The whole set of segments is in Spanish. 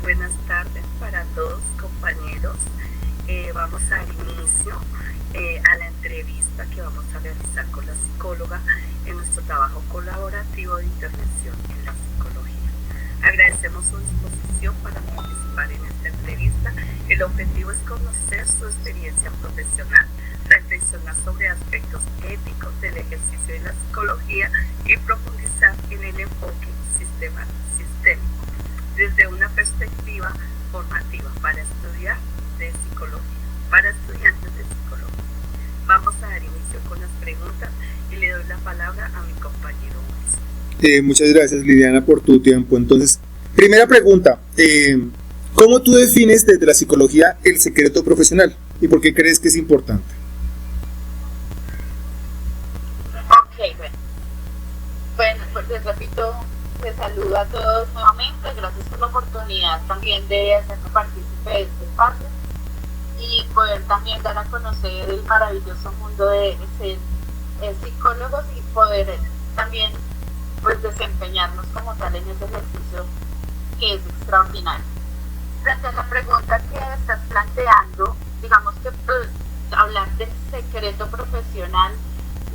buenas tardes para todos, compañeros. Vamos a dar inicio a la entrevista que vamos a realizar con la psicóloga en nuestro trabajo colaborativo de intervención en la psicología. Agradecemos su disposición para participar en esta entrevista. El objetivo es conocer su experiencia profesional, reflexionar sobre aspectos éticos del ejercicio de la psicología y profundizar en el enfoque sistémico desde una perspectiva formativa para estudiar de psicología, para estudiantes de psicología. Vamos a dar inicio con las preguntas y le doy la palabra a mi compañero Wilson. Muchas gracias, Liliana, por tu tiempo. Entonces, primera pregunta, ¿cómo tú defines desde la psicología el secreto profesional y por qué crees que es importante? Ok, bueno, pues les repito, les saludo a todos nuevamente, gracias por la oportunidad también de hacerme partícipe de este espacio y poder también dar a conocer el maravilloso mundo de ser psicólogos y poder también pues desempeñarnos como tal en ese ejercicio que es extraordinario. Frente a la pregunta que estás planteando, digamos que hablar del secreto profesional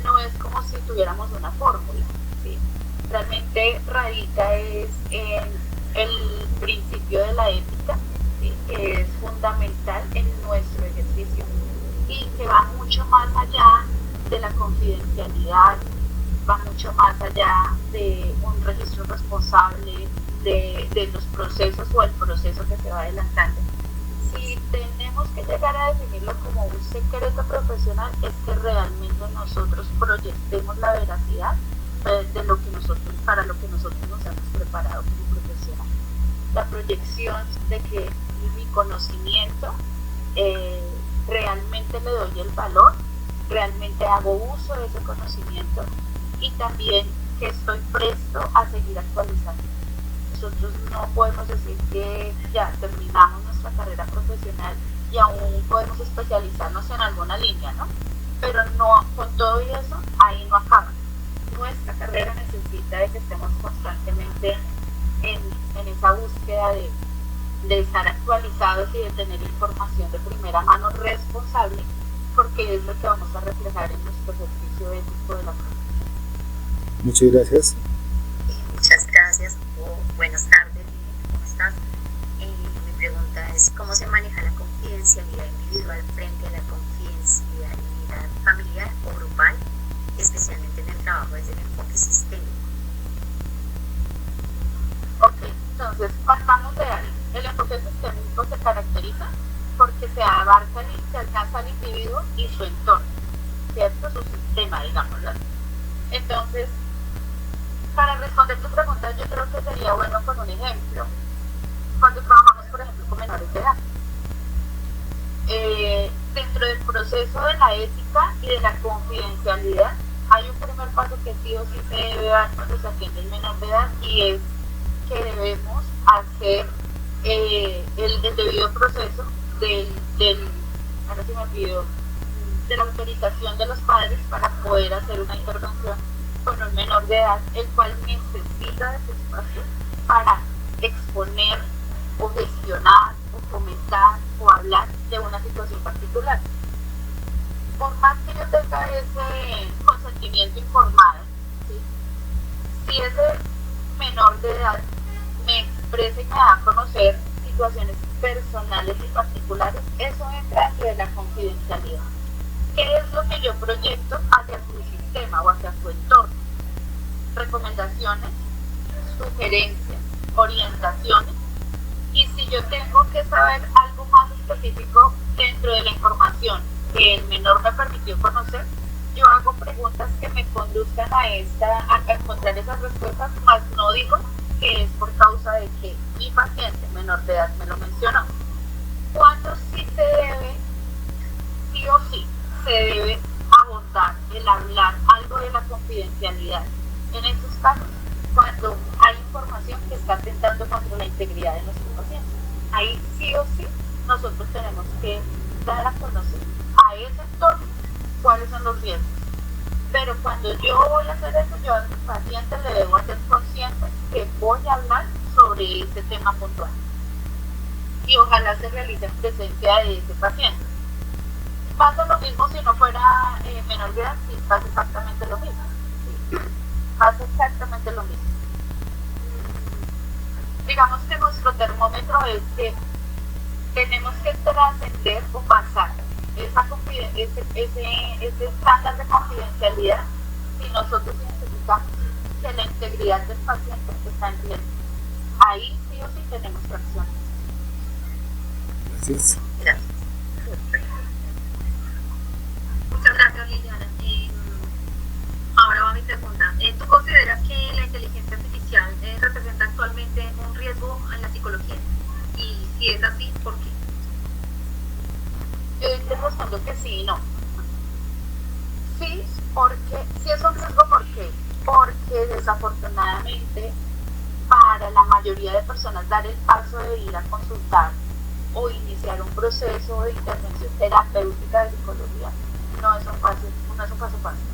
no es como si tuviéramos una fórmula, ¿sí? Realmente radica en el principio de la ética, ¿sí? Que es fundamental en nuestro ejercicio y que va mucho más allá de la confidencialidad, va mucho más allá de un registro responsable de los procesos o el proceso que se va adelantando. Si tenemos que llegar a definirlo como un secreto profesional, es que realmente nosotros proyectemos la veracidad de lo que para lo que nosotros nos hemos preparado como profesional. La proyección de que mi conocimiento realmente le doy el valor, realmente hago uso de ese conocimiento y también que estoy presto a seguir actualizando. Nosotros no podemos decir que ya terminamos nuestra carrera profesional y aún podemos especializarnos en alguna línea, ¿no? Pero no, con todo y eso, ahí no acaba. Nuestra carrera necesita de que estemos constantemente en esa búsqueda de estar actualizados y de tener información de primera mano responsable, porque es lo que vamos a reflejar en nuestro ejercicio ético de la profesión. Muchas gracias. Muchas gracias. Buenas tardes. ¿Cómo estás? Mi pregunta es: ¿cómo se maneja la confidencialidad individual frente a la confidencialidad familiar o grupal, especialmente en el trabajo desde el enfoque sistémico? Ok, entonces partamos de ahí. El enfoque sistémico se caracteriza porque se alcanza al individuo y su entorno, ¿cierto? Su sistema, digámoslo así. Entonces, para responder tu pregunta, yo creo que sería bueno con un ejemplo. Cuando trabajamos, por ejemplo, con menores de edad, dentro del proceso de la ética y de la confidencialidad, hay un primer paso que sí o sí se debe dar cuando se atiende el menor de edad, y es que debemos hacer el debido proceso ahora se me olvidó, de la autorización de los padres para poder hacer una intervención con un menor de edad, el cual necesita de ese espacio para exponer o gestionar o comentar o hablar de una situación particular. Por más que yo tenga ese consentimiento informado, ¿sí? Si ese menor de edad me expresa y me da a conocer situaciones personales y particulares, eso entra dentro de la confidencialidad. ¿Qué es lo que yo proyecto hacia tu sistema o hacia tu entorno? Recomendaciones, sugerencias, orientaciones, y si yo tengo que saber algo más específico dentro de la información que el menor me permitió conocer, yo hago preguntas que me conduzcan a encontrar esas respuestas, más no digo que es por causa de que mi paciente menor de edad me lo mencionó. Cuando sí se debe, sí o sí, se debe abordar el hablar algo de la confidencialidad. En esos casos, cuando hay información que está atentando contra la integridad de nuestros pacientes, ahí sí o sí nosotros tenemos que dar a conocer a ese entorno cuáles son los riesgos. Pero cuando yo voy a hacer eso, yo a mi paciente le debo hacer consciente que voy a hablar sobre ese tema puntual. y ojalá se realice en presencia de ese paciente. Pasa lo mismo si no fuera menor de edad, sí, pasa exactamente lo mismo. ¿Sí? Pasa exactamente lo mismo. Digamos que nuestro termómetro es que tenemos que trascender o pasar ese estándar de confidencialidad si nosotros identificamos que la integridad del paciente está en riesgo. Ahí sí o sí tenemos tracción. Gracias. Gracias. Muchas gracias, Liliana. Ahora va mi pregunta. ¿Tú consideras que la inteligencia artificial representa actualmente un riesgo en la psicología? Y si es así, ¿por qué? Yo te respondo que sí y no. Sí, porque sí es un riesgo, ¿por qué? Porque desafortunadamente para la mayoría de personas dar el paso de ir a consultar o iniciar un proceso de intervención terapéutica de psicología no es un paso fácil.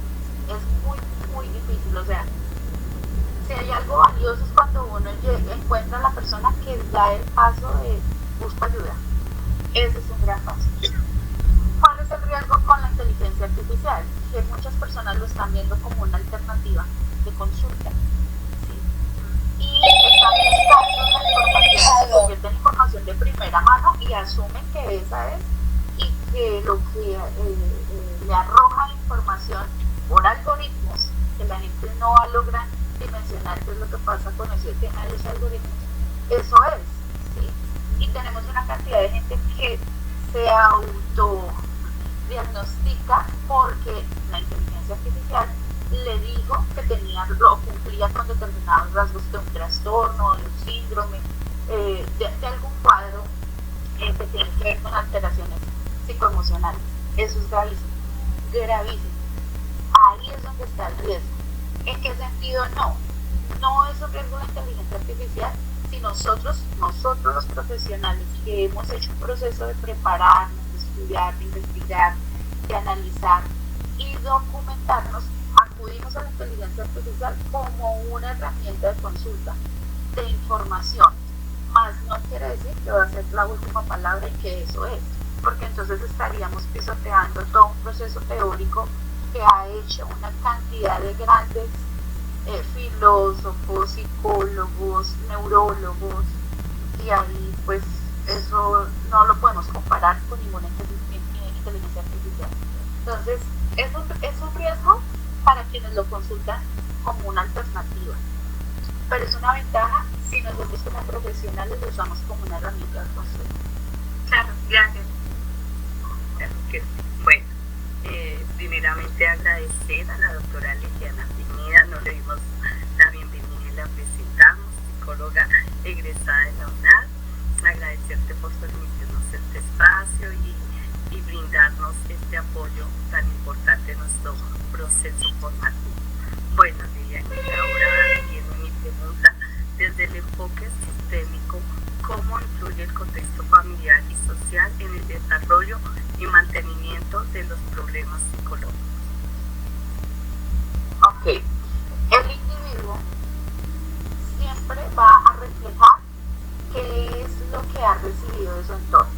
Es muy, muy difícil. O sea, si hay algo valioso es cuando uno encuentra a la persona que da el paso de busca ayuda. Ese es un gran paso. ¿Cuál es el riesgo con la inteligencia artificial? Que muchas personas lo están viendo como una alternativa de consulta. ¿Sí? Y están buscando la información, se convierte en información de primera mano y asumen que esa es, y que lo que le arroja información por algoritmos, que la gente no logra dimensionar qué es lo que pasa con ese tema de los algoritmos, eso es. ¿Sí? Y tenemos una cantidad de gente que se autodiagnostica porque la inteligencia artificial le dijo que cumplía con determinados rasgos de un trastorno, de un síndrome, de algún cuadro que tiene que ver con alteraciones psicoemocionales. Eso es gravísimo, gravísimo. Ahí es donde está el riesgo. ¿En qué sentido? No es un riesgo de inteligencia artificial si nosotros los profesionales que hemos hecho un proceso de prepararnos, de estudiar, de investigar, de analizar y documentarnos, acudimos a la inteligencia artificial como una herramienta de consulta, de información, más no quiere decir que va a ser la última palabra y que eso es, porque entonces estaríamos pisoteando todo un proceso teórico que ha hecho una cantidad de grandes filósofos, psicólogos, neurólogos, y ahí pues eso no lo podemos comparar con ninguna inteligencia artificial. Entonces es un riesgo para quienes lo consultan como una alternativa, pero es una ventaja si nosotros como profesionales lo usamos como una herramienta de consulta. Claro, gracias. Bueno, primeramente agradecer a la doctora Liliana Pineda, nos le dimos la bienvenida y la presentamos, psicóloga egresada de la UNAD, agradecerte por permitirnos este espacio y brindarnos este apoyo tan importante en nuestro proceso formativo. Bueno, Liliana, ahora viene mi pregunta, desde el enfoque sistémico, ¿cómo influye el contexto familiar y social en el desarrollo y mantenimiento de los problemas psicológicos? Ok, el individuo siempre va a reflejar qué es lo que ha recibido de su entorno.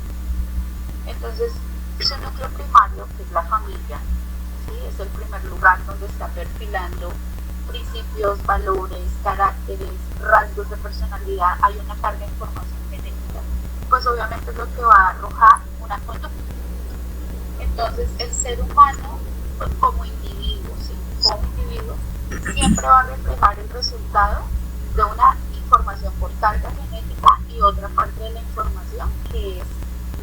Entonces, su núcleo primario, que es la familia, ¿sí? Es el primer lugar donde está perfilando principios, valores, caracteres, rasgos de personalidad. Hay una carga de información genética, pues obviamente es lo que va a arrojar una conducta. Entonces el ser humano, pues, como individuo, ¿sí? Como individuo, siempre va a reflejar el resultado de una información por carga genética y otra parte de la información que es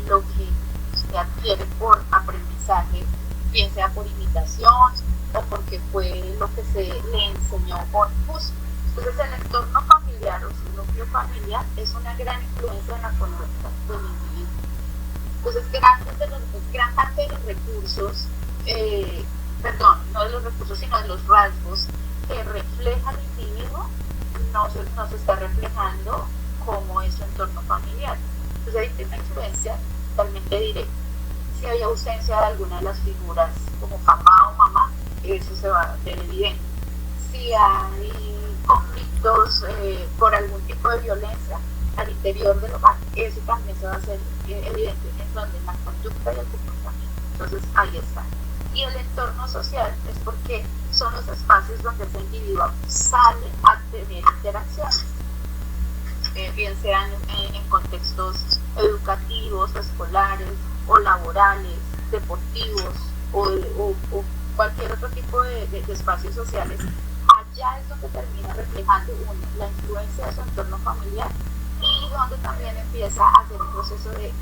lo que se adquiere por aprendizaje, bien sea por imitación o porque fue lo que se le enseñó por gusto. Entonces el entorno familiar o su núcleo familiar es una gran influencia en la conducta del individuo. Entonces gran parte de los recursos, no de los recursos sino de los rasgos que refleja el individuo no se está reflejando como es su entorno familiar. Entonces ahí tiene una influencia totalmente directa. Si hay ausencia de alguna de las figuras como papá o mamá, eso se va a ver evidente. Si hay conflictos por algún tipo de violencia, al interior del hogar, eso también se va a hacer evidente en donde la conducta y el comportamiento. Entonces ahí está. Y el entorno social es porque son los espacios donde ese individuo sale a tener interacciones, bien sean en contextos educativos, escolares o laborales, deportivos o cualquier otro tipo de espacios sociales. Allá es donde termina reflejando uno la influencia de su entorno familiar y donde también empieza a hacer un proceso de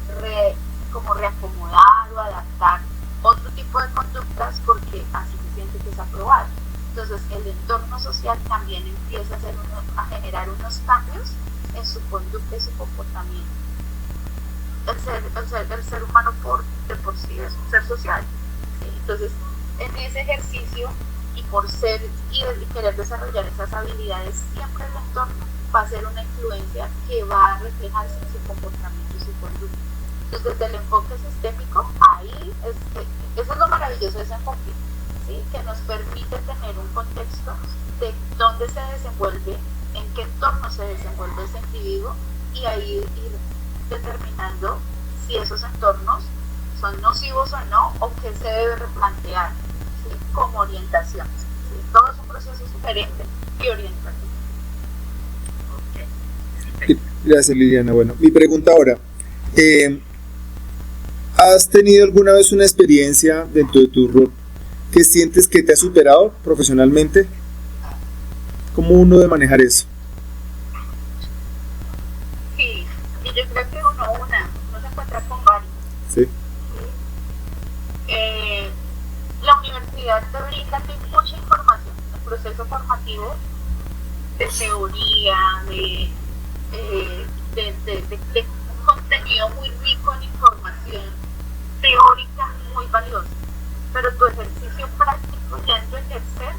como reacomodar o adaptar otro tipo de conductas porque así se siente que es aprobado. Entonces el entorno social también empieza a generar unos cambios en su conducta y su comportamiento. El ser humano de por sí es un ser social, ¿sí? Entonces en ese ejercicio y por ser y querer desarrollar esas habilidades, siempre el entorno va a ser una influencia que va a reflejarse en su comportamiento y su conducta. Entonces, desde el enfoque sistémico, ahí eso es lo maravilloso de ese enfoque, ¿sí? Que nos permite tener un contexto de dónde se desenvuelve, en qué entorno se desenvuelve ese individuo y ahí ir determinando si esos entornos son nocivos o no, o qué se debe replantear, ¿sí? Como orientación. ¿Sí? Todo es un proceso diferente y orientativo. Okay. Gracias, Liliana. Bueno, mi pregunta ahora. ¿Has tenido alguna vez una experiencia dentro de tu rol que sientes que te ha superado profesionalmente? ¿Cómo uno debe manejar eso? Sí, y yo creo que uno se encuentra con varios. Sí. La universidad te brinda mucha información, el proceso formativo de teoría, de contenido muy rico en información teórica muy valiosa, pero tu ejercicio práctico ya en tu ejercer,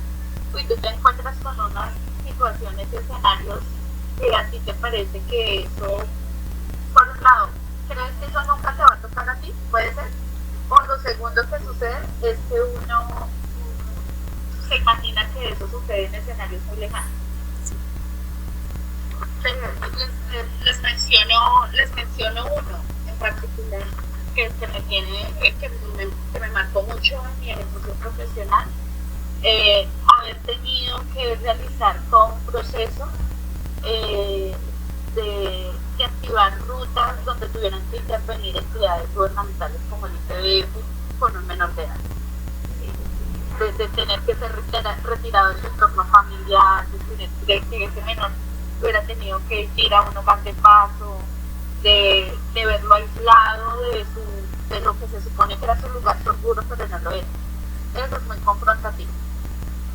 y tú te encuentras con unas situaciones, escenarios que a ti te parece que eso, por un lado, ¿crees que eso nunca te va a tocar a ti? Puede ser. O lo segundo que sucede es que uno se imagina que eso sucede en escenarios muy lejanos. Les menciono uno en particular que me marcó mucho en mi ejercicio profesional, haber tenido que realizar todo un proceso de activar rutas donde tuvieran que intervenir entidades gubernamentales como el IPBF con un menor de edad, de tener que ser retirado de su entorno familiar, de que ese menor hubiera tenido que ir a un hogar de paso, de verlo aislado de lo que se supone que era su lugar seguro, pero no lo era. Eso es muy confrontativo,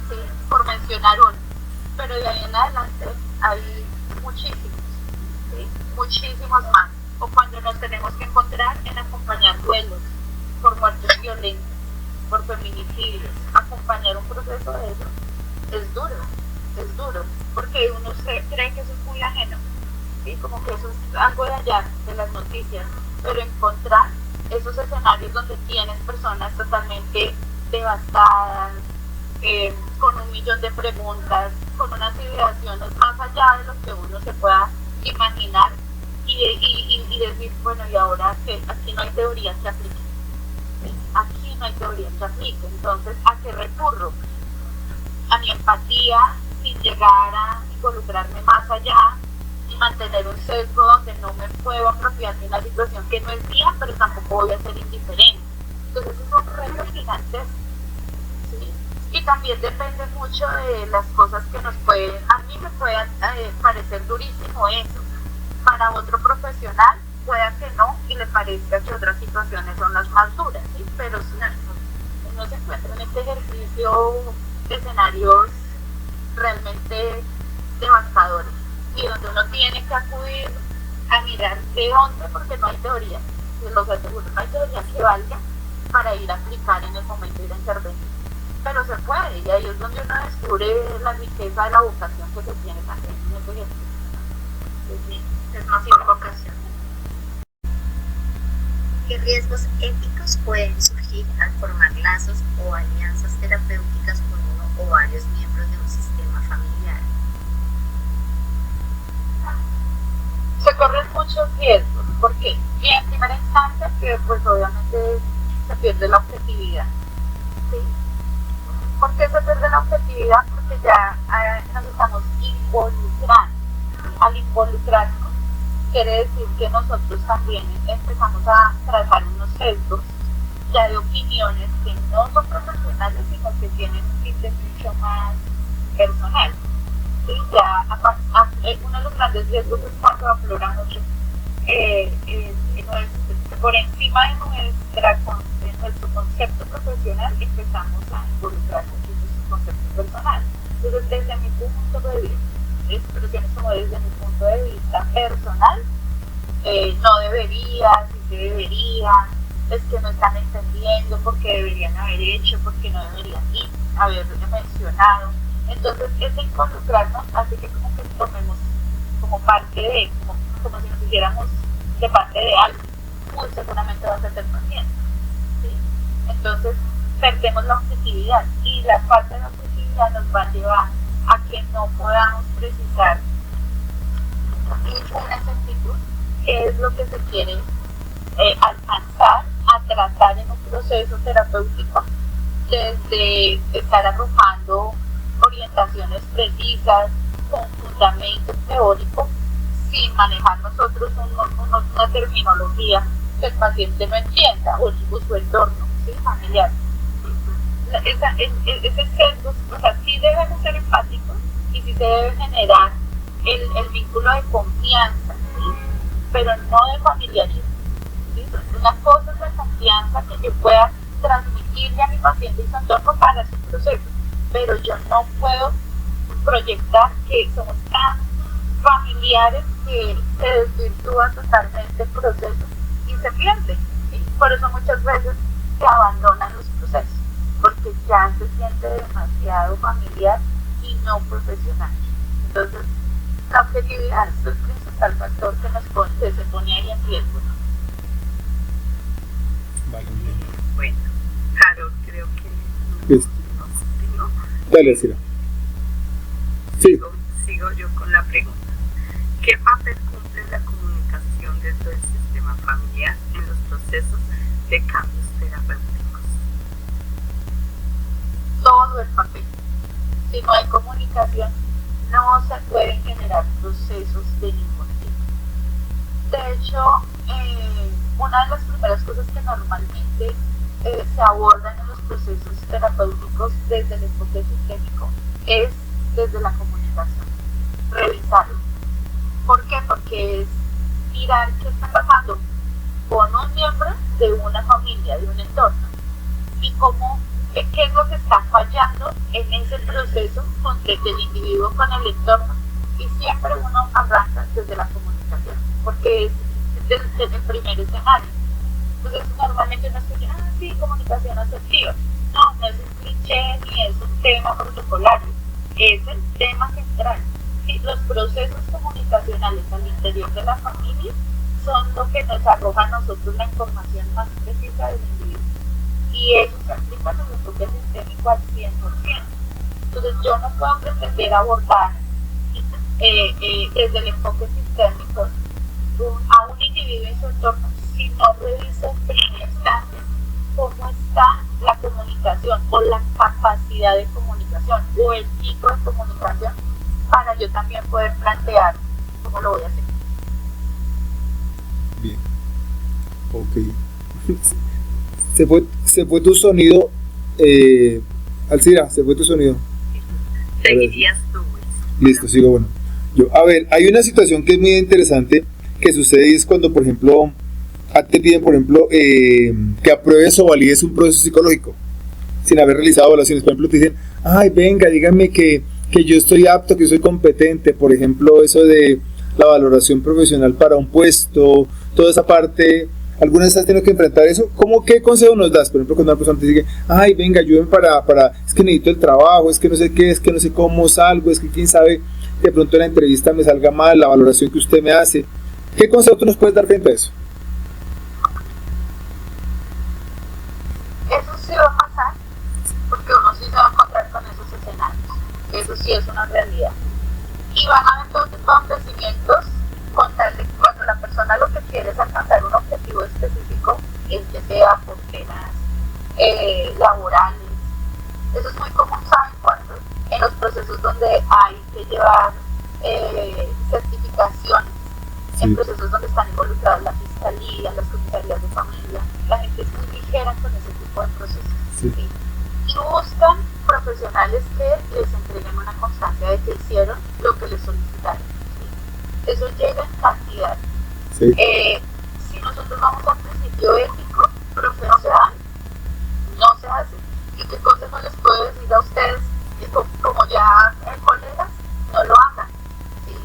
¿sí? Por mencionar uno. Pero de ahí en adelante hay muchísimos, ¿sí? Muchísimos más. O cuando nos tenemos que encontrar en acompañar duelos por muertes violentas, por feminicidios, acompañar un proceso de eso es duro, porque uno cree que eso es muy ajeno, ¿sí? Como que eso es algo de allá, de las noticias, pero encontrar esos escenarios donde tienes personas totalmente devastadas, con 1.000.000 de preguntas, con unas ideaciones más allá de lo que uno se pueda imaginar y decir, bueno, y ahora que aquí no hay teoría que aplique, ¿sí? Aquí no hay teoría que aplique, entonces ¿a qué recurro? A mi empatía, sin llegar a involucrarme más allá y mantener un sesgo donde no me puedo apropiar de una situación que no es mía, pero tampoco voy a ser indiferente. Entonces es un reto gigante, ¿sí? Y también depende mucho de las cosas que nos pueden, a mí me puede parecer durísimo eso, para otro profesional pueda que no y le parezca que otras situaciones son las más duras, ¿sí? Pero si uno se encuentra en este ejercicio de escenarios realmente devastadores y donde uno tiene que acudir a mirar de dónde, porque no hay teoría, los aseguro, no hay teoría que valga para ir a aplicar en el momento de ir a intervenir, pero se puede, y ahí es donde uno descubre la riqueza de la vocación que se tiene también en ese ejercicio. Es más por vocación. ¿Qué riesgos éticos pueden surgir al formar lazos o alianzas terapéuticas con uno o varios miembros de un sistema familiar? Se corren muchos riesgos. ¿Por qué? Y en primera instancia, que pues obviamente se pierde la objetividad. ¿Sí? ¿Por qué se pierde la objetividad? Porque ya nos estamos involucrando. Al involucrarnos, quiere decir que nosotros también empezamos a trazar unos sesgos ya de opiniones que no son profesionales, sino que tienen un tinte mucho más personal. ¿Sí? Ya, uno de los grandes riesgos es cuando aflora mucho por encima de nuestro concepto profesional, empezamos a involucrar mucho en nuestro concepto personal. Entonces, desde mi punto de vista, expresiones como desde mi punto de vista personal, no debería, sí se debería, es que no están entendiendo porque deberían haber hecho, porque no deberían haber mencionado. Entonces, ese involucrarnos hace que como que tomemos como parte de, como si nos hiciéramos de parte de algo, muy seguramente va a ser dependiente. ¿Sí? Entonces, perdemos la objetividad y la falta de la objetividad nos va a llevar a que no podamos precisar una exactitud qué es lo que se quiere alcanzar a tratar en un proceso terapéutico, desde estar arrojando orientaciones precisas con fundamentos teóricos sin manejar nosotros una terminología que el paciente no entienda o su entorno, ¿sí? Familiar. Ese sesgo, o sea, sí debemos ser empáticos y sí se debe generar el vínculo de confianza, ¿sí? Pero no de familiarismo. ¿Sí? Una cosa es la confianza que yo pueda transmitirle a mi paciente y su entorno para su proceso, pero yo no puedo proyectar que somos tan familiares que se desvirtúa totalmente el proceso y se pierde. ¿Sí? Por eso muchas veces se abandonan los procesos, porque ya se siente demasiado familiar y no profesional. Entonces, la objetividad es el principal factor que se pone ahí en riesgo. Vale. Bueno, Carol, creo que no. Dale, Cira. Sí. Sigo yo con la pregunta. ¿Qué papel cumple la comunicación dentro del sistema familiar en los procesos de cambios terapéuticos? Todo el papel. Si no hay comunicación, no se pueden generar procesos de ningún tipo. De hecho, una de las primeras cosas que normalmente se abordan en los procesos terapéuticos desde el enfoque sistémico es desde la comunicación, revisarlo. ¿Por qué? Porque es mirar qué está pasando con un miembro de una familia, de un entorno, y qué es lo que está fallando en ese proceso del individuo con el entorno. Y siempre uno arranca desde la comunicación, porque es desde el primer escenario. Entonces normalmente uno escucha, sí, comunicación asertiva. No es un cliché ni es un tema protocolario, es el tema central. Sí, los procesos comunicacionales al interior de la familia son lo que nos arroja a nosotros la información más precisa del individuo. Y eso se aplica en el enfoque sistémico al 100%. Entonces yo no puedo pretender abordar desde el enfoque sistémico a un individuo en su entorno si no reviso en primera instancia cómo está la comunicación o la capacidad de comunicación o el tipo de comunicación para yo también poder plantear cómo lo voy a hacer. Bien. Ok. Se fue tu sonido, Alcira, se fue tu sonido. Seguirías tú, Luis. Listo, sigo, bueno. A ver, hay una situación que es muy interesante que sucede y es cuando, por ejemplo, te piden, por ejemplo, que apruebes o valides un proceso psicológico sin haber realizado evaluaciones. Por ejemplo, te dicen, ay, venga, dígame que yo estoy apto, que soy competente. Por ejemplo, eso de la valoración profesional para un puesto, toda esa parte. ¿Alguna vez has tenido que enfrentar eso? ¿Qué consejo nos das? Por ejemplo, cuando una persona te dice, ay, venga, ayúdenme para, es que necesito el trabajo, es que no sé qué, es que no sé cómo salgo, es que quién sabe, de pronto en la entrevista me salga mal, la valoración que usted me hace. ¿Qué consejo tú nos puedes dar frente a eso? Eso sí va a pasar, porque uno sí se va a encontrar con esos escenarios. Eso sí es una realidad. Y van a haber todos estos acontecimientos con tal de cuando laborales. Eso es muy común, ¿saben cuándo? En los procesos donde hay que llevar certificaciones, en procesos donde están involucradas la fiscalía, las comisarías de familia. La gente es muy ligera con ese tipo de procesos. ¿Sí? Y buscan profesionales que les entreguen una constancia de que hicieron lo que les solicitaron. ¿Sí? Eso llega en cantidad. Sí. Si nosotros vamos al principio ético, profesional, no se hace. ¿Y qué consejo les puedo decir a ustedes? Que como ya colegas, no lo hagan. ¿Sí?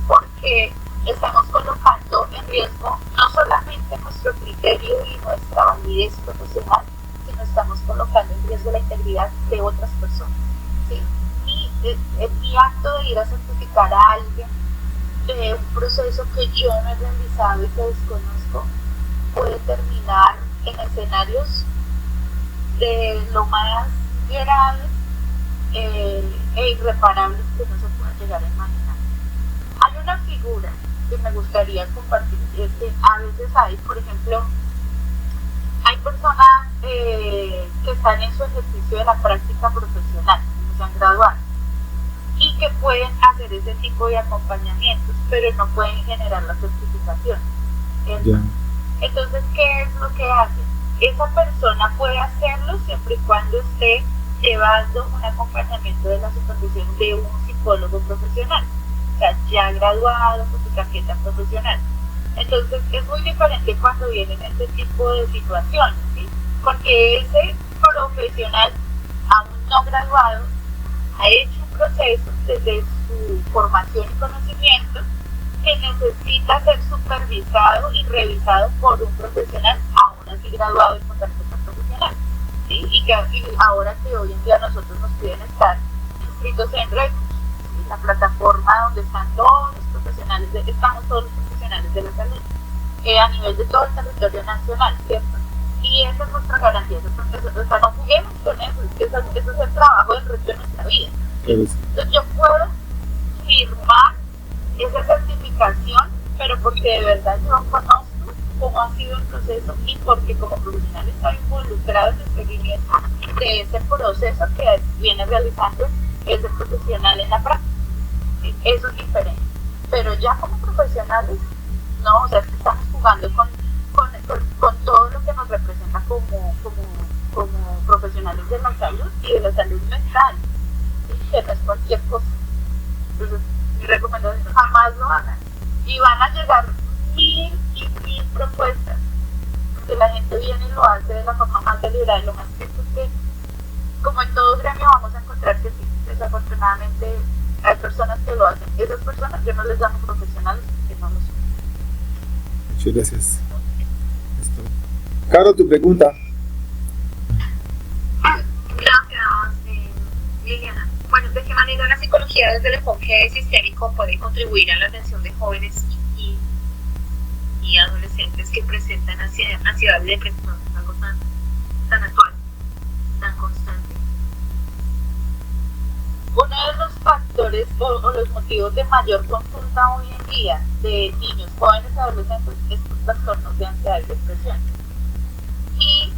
Porque estamos colocando en riesgo no solamente nuestro criterio y nuestra validez profesional, sino estamos colocando en riesgo la integridad de otras personas. ¿Sí? Y mi acto de ir a certificar a alguien de un proceso que yo no he realizado y que desconozco puede terminar en escenarios de lo más graves e irreparables que no se pueden llegar a imaginar. Hay una figura que me gustaría compartir, y es que a veces hay, por ejemplo, hay personas que están en su ejercicio de la práctica profesional, que se han graduado, y que pueden hacer ese tipo de acompañamientos, pero no pueden generar la certificación. Entonces, ¿qué es lo que hacen? Esa persona puede hacerlo siempre y cuando esté llevando un acompañamiento de la supervisión de un psicólogo profesional, o sea, ya graduado con su tarjeta profesional. Entonces, es muy diferente cuando vienen este tipo de situaciones, ¿sí? Porque ese profesional, aún no graduado, ha hecho un proceso desde su formación y conocimiento que necesita ser supervisado y revisado por un profesional aún así graduado y con tarjeta profesional, ¿sí? Y ahora que hoy en día nosotros nos piden estar inscritos en REC, ¿sí? La plataforma donde están todos los profesionales, estamos todos los profesionales de la salud a nivel de todo el territorio nacional, ¿cierto? Y esa es nuestra garantía, o sea, no juguemos con eso, ese es el trabajo del resto de nuestra vida. Entonces yo puedo firmar esa certificación, pero porque de verdad yo conozco cómo ha sido el proceso y porque como profesional estoy involucrado en el seguimiento de ese proceso que viene realizando ese profesional en la práctica. Eso es diferente. Pero ya como profesionales, no, o sea, estamos jugando con todo lo que nos representa como profesionales de la salud y de la salud mental, ¿sí? Que no es cualquier cosa. Entonces, mi recomendación es jamás lo hagan. Y van a llegar mil propuestas, porque la gente viene y lo hace de la forma más deliberada y lo más cierto es que, como en todo gremio, vamos a encontrar que sí, desafortunadamente hay personas que lo hacen. Esas personas yo no les llamo profesionales, que no lo son. Muchas gracias. Caro, tu pregunta. Gracias, Liliana. Bueno, ¿de qué manera la psicología desde el enfoque sistémico puede contribuir a la atención de jóvenes y adolescentes que presentan ansiedad y depresión, algo tan actual, tan constante? Uno de los factores o los motivos de mayor consulta hoy en día de niños, jóvenes y adolescentes es los trastornos de ansiedad y depresión. Y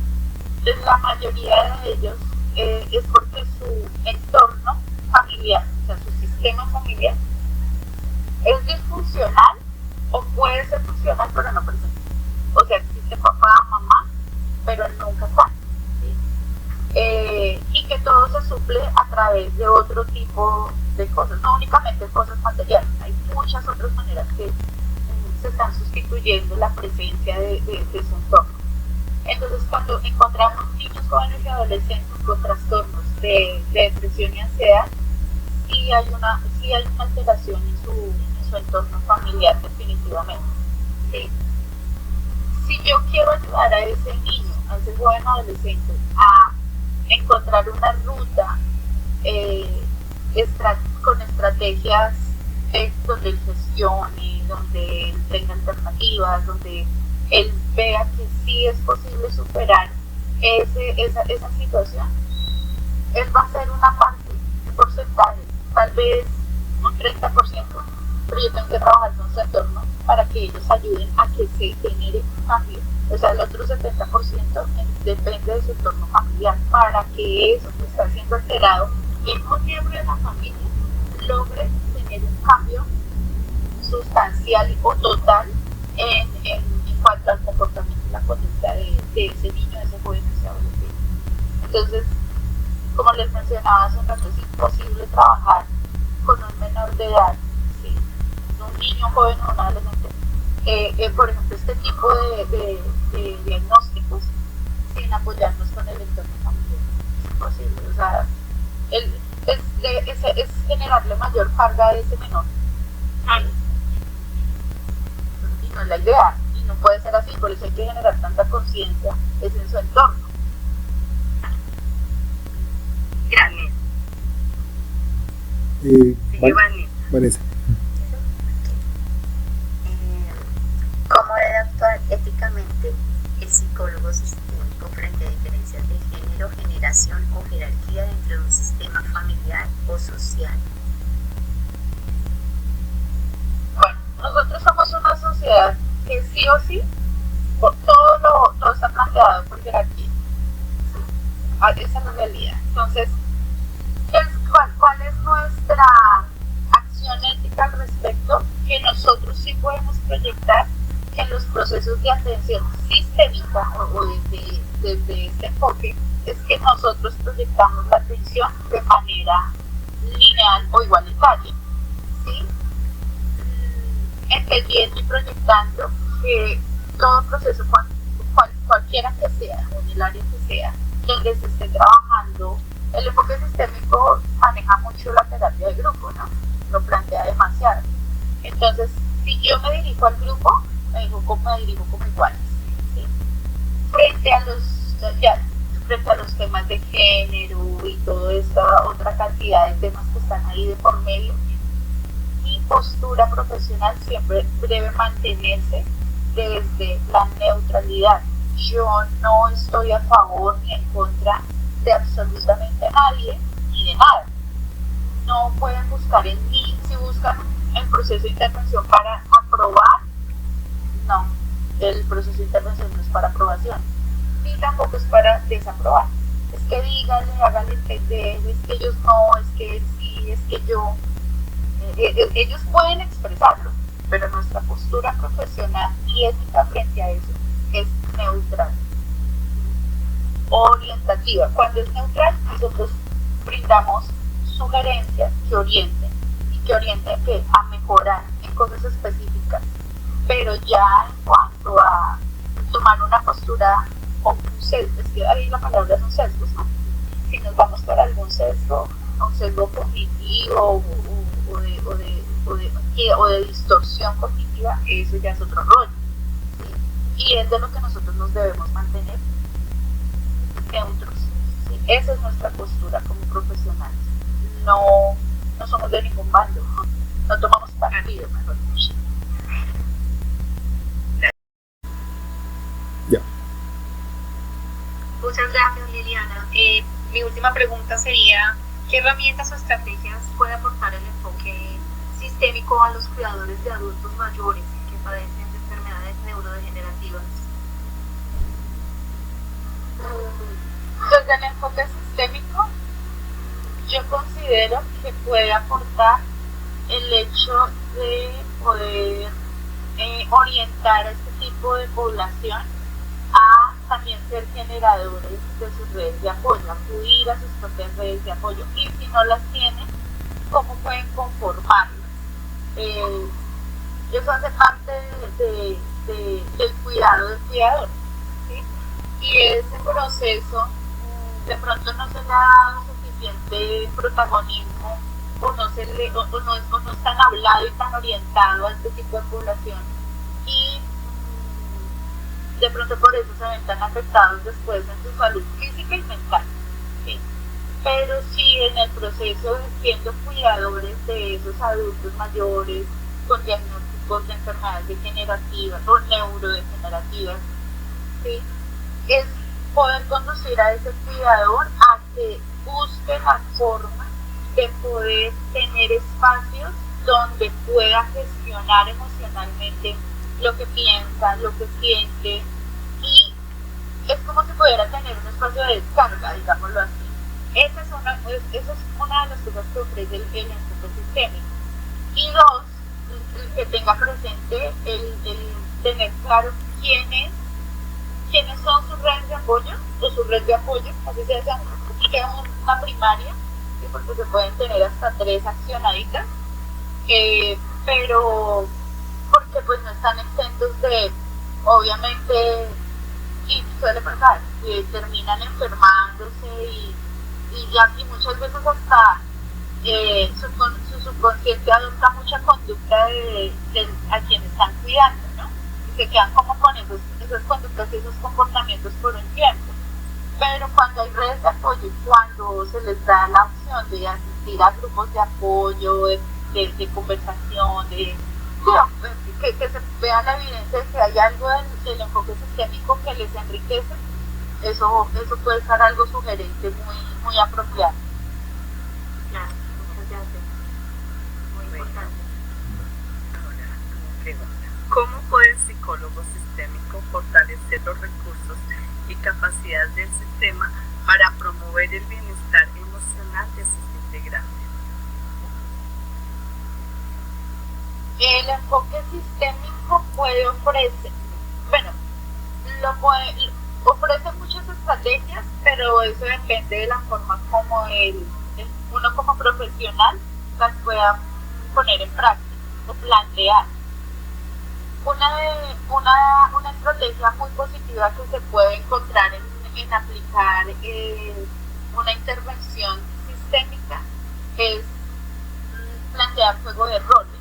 la mayoría de ellos es porque su entorno familiar, o sea, su sistema familiar, es disfuncional o puede ser funcional pero no presente. O sea, existe papá, mamá, pero nunca está. ¿Sí? Y que todo se suple a través de otro tipo de cosas, no únicamente cosas materiales, hay muchas otras maneras que se están sustituyendo la presencia de su entorno. Entonces, cuando encontramos niños, jóvenes y adolescentes con trastornos de depresión y ansiedad, sí hay una alteración en su entorno familiar, definitivamente. ¿Sí? Si yo quiero ayudar a ese niño, a ese joven adolescente, a encontrar una ruta con estrategias donde él gestione, donde él tenga alternativas, donde él vea que sí es posible superar esa situación, él va a ser una parte, un porcentaje, tal vez un 30%, pero yo tengo que trabajar con su entorno para que ellos ayuden a que se genere un cambio. O sea, el otro 70% depende de su entorno familiar para que eso que está siendo alterado en un miembro de la familia logre tener un cambio sustancial o total en cuanto al comportamiento y la conducta de ese niño, de ese joven, de ese adolescente. Entonces, como les mencionaba hace un rato, es imposible trabajar con un menor de edad, ¿sí? Un niño, un joven o un adolescente, por ejemplo, este tipo de diagnósticos sin apoyarnos con el entorno familiar. Es imposible, o sea, es generarle mayor carga a ese menor. Y no es la idea, y no puede ser así, por eso hay que generar tanta conciencia, es en su entorno. Gracias. Vanessa. ¿Cómo debe actuar éticamente el psicólogo sistémico frente a diferencias de género, generación o jerarquía dentro de un sistema familiar o social? Bueno, nosotros somos una sociedad que sí o sí, por todo está planteado por jerarquía. Esa es la realidad. Entonces, ¿cuál es nuestra acción ética al respecto? Que nosotros sí podemos proyectar en los procesos de atención sistémica o desde este enfoque, es que nosotros proyectamos la atención de manera lineal o igualitaria, ¿sí? Entendiendo y proyectando que todo proceso, cualquiera que sea, o en el área que sea, donde se esté trabajando, el enfoque sistémico maneja mucho la terapia de grupo, ¿no? Lo plantea demasiado. Entonces, si yo me dirijo al grupo, me dirijo como iguales, ¿sí? Frente a los temas de género y toda esta otra cantidad de temas que están ahí de por medio, mi postura profesional siempre debe mantenerse desde la neutralidad. Yo no estoy a favor ni en contra de absolutamente nadie ni de nada. No pueden buscar en mí, si buscan el proceso de intervención para aprobar, no, el proceso de intervención no es para aprobación, ni tampoco es para desaprobar. Es que díganle, háganle entender, es que ellos no, es que sí, es que yo. Ellos pueden expresarlo, pero nuestra postura profesional y ética frente a eso es neutral, orientativa. Cuando es neutral, nosotros brindamos sugerencias que orienten a mejorar en cosas específicas, pero ya en cuanto a tomar una postura o un sesgo, es que ahí la palabra son sesgos, ¿no? Si nos vamos para algún sesgo, un sesgo cognitivo o de distorsión cognitiva, eso ya es otro rollo, ¿sí? Y es de lo que nosotros nos debemos mantener neutros, ¿sí? Esa es nuestra postura como profesionales. No somos de ningún bando, no tomamos partido, mejor dicho. Ya. Muchas gracias, Liliana. Mi última pregunta sería, ¿qué herramientas o estrategias puede aportar el enfoque sistémico a los cuidadores de adultos mayores que padecen de enfermedades neurodegenerativas? Desde el enfoque sistémico, yo considero que puede aportar el hecho de poder orientar a este tipo de población a también ser generadores de sus redes de apoyo, acudir a sus propias redes de apoyo, y si no las tienen, ¿cómo pueden conformarlas? Eso hace parte del cuidado del cuidador, ¿sí? Y ese proceso de pronto no se le ha dado suficiente protagonismo o no es tan hablado y tan orientado a este tipo de población, y de pronto por eso se ven tan afectados después en su salud física y mental, ¿sí? Pero si en el proceso de siendo cuidadores de esos adultos mayores con diagnósticos de enfermedades degenerativas o neurodegenerativas, ¿sí? Es poder conducir a ese cuidador a que busque la forma de poder tener espacios donde pueda gestionar emocionalmente lo que piensa, lo que siente, y es como si pudiera tener un espacio de descarga, digámoslo así. Esa es una de las cosas que ofrece el enfoque sistémico. Y dos, el que tenga presente el tener claro quiénes son sus redes de apoyo o su red de apoyo, así sea una primaria, ¿sí? Porque se pueden tener hasta 3 accionaditas, pero porque pues no están exentos de, obviamente, y suele pasar, terminan enfermándose y muchas veces hasta su subconsciente adopta mucha conducta de a quienes están cuidando, ¿no? Y se quedan como con esas conductas y esos comportamientos por un tiempo. Pero cuando hay redes de apoyo y cuando se les da la opción de asistir a grupos de apoyo, de conversación, que se vea la evidencia de que hay algo del enfoque sistémico que les enriquece, eso puede ser algo sugerente muy apropiado. Claro, muchas gracias. Muy importante. Ahora, una pregunta. ¿Cómo puede el psicólogo sistémico fortalecer los recursos y capacidades del sistema para promover el bienestar emocional de sus integrantes? El enfoque sistémico puede ofrecer, ofrece muchas estrategias, pero eso depende de la forma como uno como profesional las pueda poner en práctica o plantear. Una estrategia muy positiva que se puede encontrar en aplicar una intervención sistémica es plantear juego de roles,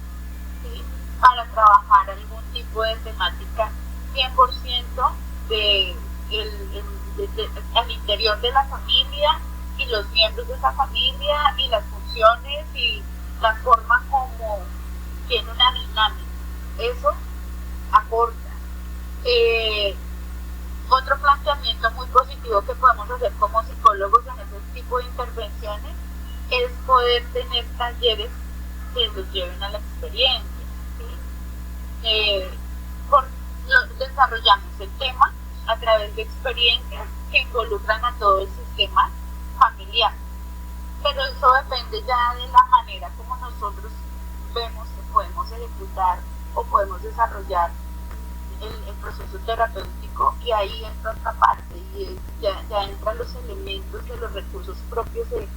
¿sí? Para trabajar algún tipo de temática 100% al interior de la familia y los miembros de esa familia y las funciones y la forma como tiene una dinámica. Eso aporta. Otro planteamiento muy positivo que podemos hacer como psicólogos en ese tipo de intervenciones es poder tener talleres que los lleven a la experiencia, ¿sí? Desarrollamos el tema a través de experiencias que involucran a todo el sistema familiar, pero eso depende ya de la manera como nosotros vemos que podemos ejecutar o podemos desarrollar el proceso terapéutico, y ahí entra otra parte y ya entran los elementos de los recursos propios que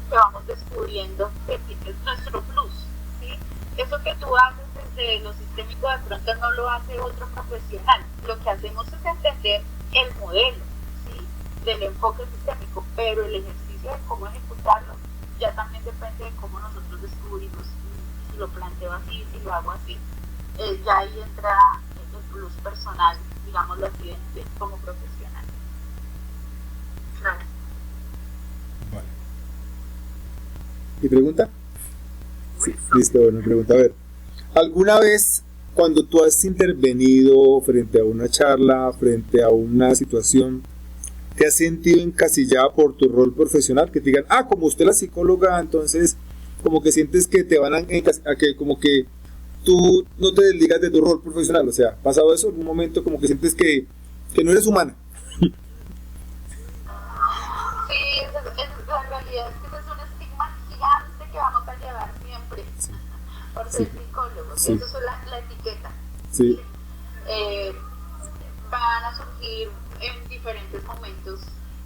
vamos descubriendo que es nuestro plus, ¿sí? Eso que tú haces desde lo sistémico de pronto no lo hace otro profesional. Lo que hacemos es entender el modelo, ¿sí? Del enfoque sistémico, pero el ejercicio de cómo ejecutarlo ya también depende de cómo nosotros descubrimos si lo planteo así, si lo hago así. Ya ahí entra el plus personal, digámoslo así, como profesional. Claro. Vale. ¿Y pregunta? Sí, listo, bueno, pregunta, a ver. ¿Alguna vez cuando tú has intervenido frente a una charla, frente a una situación, te has sentido encasillada por tu rol profesional? Que te digan, como usted es la psicóloga, entonces como que sientes que te van a que como que tú no te desligas de tu rol profesional. O sea, ¿pasado eso en un momento como que sientes que no eres humana? Sí, la realidad es que ese es un estigma gigante que vamos a llevar siempre, sí, por ser psicólogos. Sí. Eso es la etiqueta. Sí. Van a surgir en diferentes momentos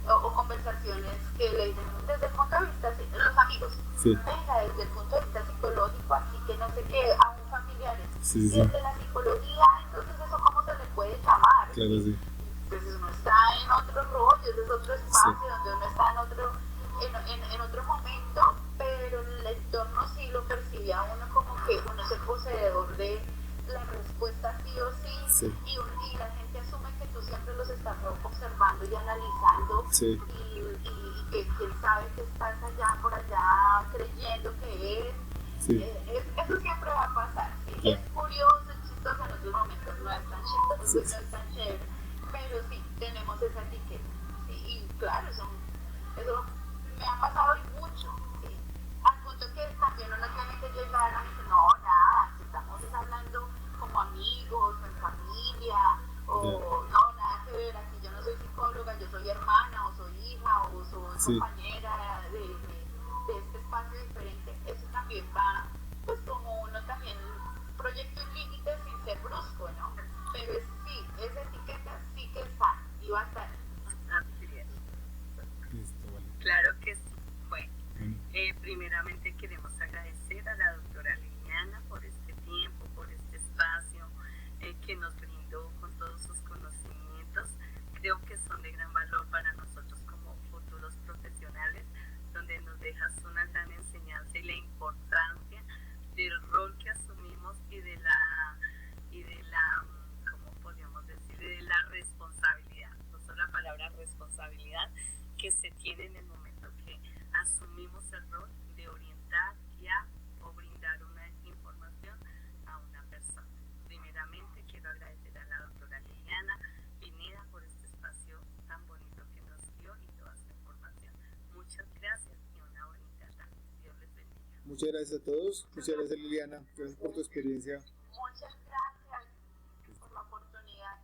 o conversaciones que le dicen desde el punto de vista de los amigos, sí, venga, desde el punto de vista psicológico, aquí que no sé qué, aún familiares, sí, sí, desde la psicología, entonces eso cómo se le puede llamar. Claro, sí. Entonces uno está en otro rollo, ese es otro espacio, sí, donde uno está en otro momento, pero el entorno sí lo percibe a uno como que uno es el poseedor de la respuesta sí o sí, sí, y la gente asume que tú siempre los estás observando y analizando, sí, y que quién sabe que estás allá por allá creyendo que es, sí, eso siempre va a pasar, ¿sí? Sí. Es curioso, es chistoso, en otros momentos no es tan chistoso, sí, no es tan chévere, pero sí, tenemos esa etiqueta, ¿sí? Y claro, eso me ha pasado y mucho, ¿sí? Algún punto que también uno tiene que llegar a decir, no, nada, si estamos hablando como amigos, en familia, o no, nada que ver, aquí yo no soy psicóloga, yo soy hermana, o soy hija, o soy compañera de este espacio diferente. Eso también va, pues como uno también proyecta un límite sin ser brusco, ¿no? Pero sí, esa etiqueta sí que está y va a estar. Así es. Listo, vale. Claro que sí. Bueno, primeramente queremos agradecer a la doctora Liliana por este tiempo, por este espacio que nos brindó con todos sus conocimientos. Creo que son de gran valor para nosotros como futuros profesionales, donde nos dejas una gran enseñanza y la importancia del rol que asumimos y de la ¿cómo podríamos decir? De la responsabilidad, uso la palabra responsabilidad que se tiene en el momento que asumimos el rol de orientar, guiar o brindar una información a una persona. Primeramente quiero agradecer a la doctora Liliana Pineda por este espacio tan bonito que nos dio y toda esta información. Muchas gracias y una bonita tarde. Dios les bendiga. Muchas gracias a todos. Muchas gracias, Liliana. Gracias por tu experiencia. Muchas gracias por la oportunidad.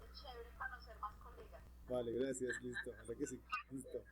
Es chévere conocer más colegas. Vale, gracias. Listo. Hasta que sí. Listo.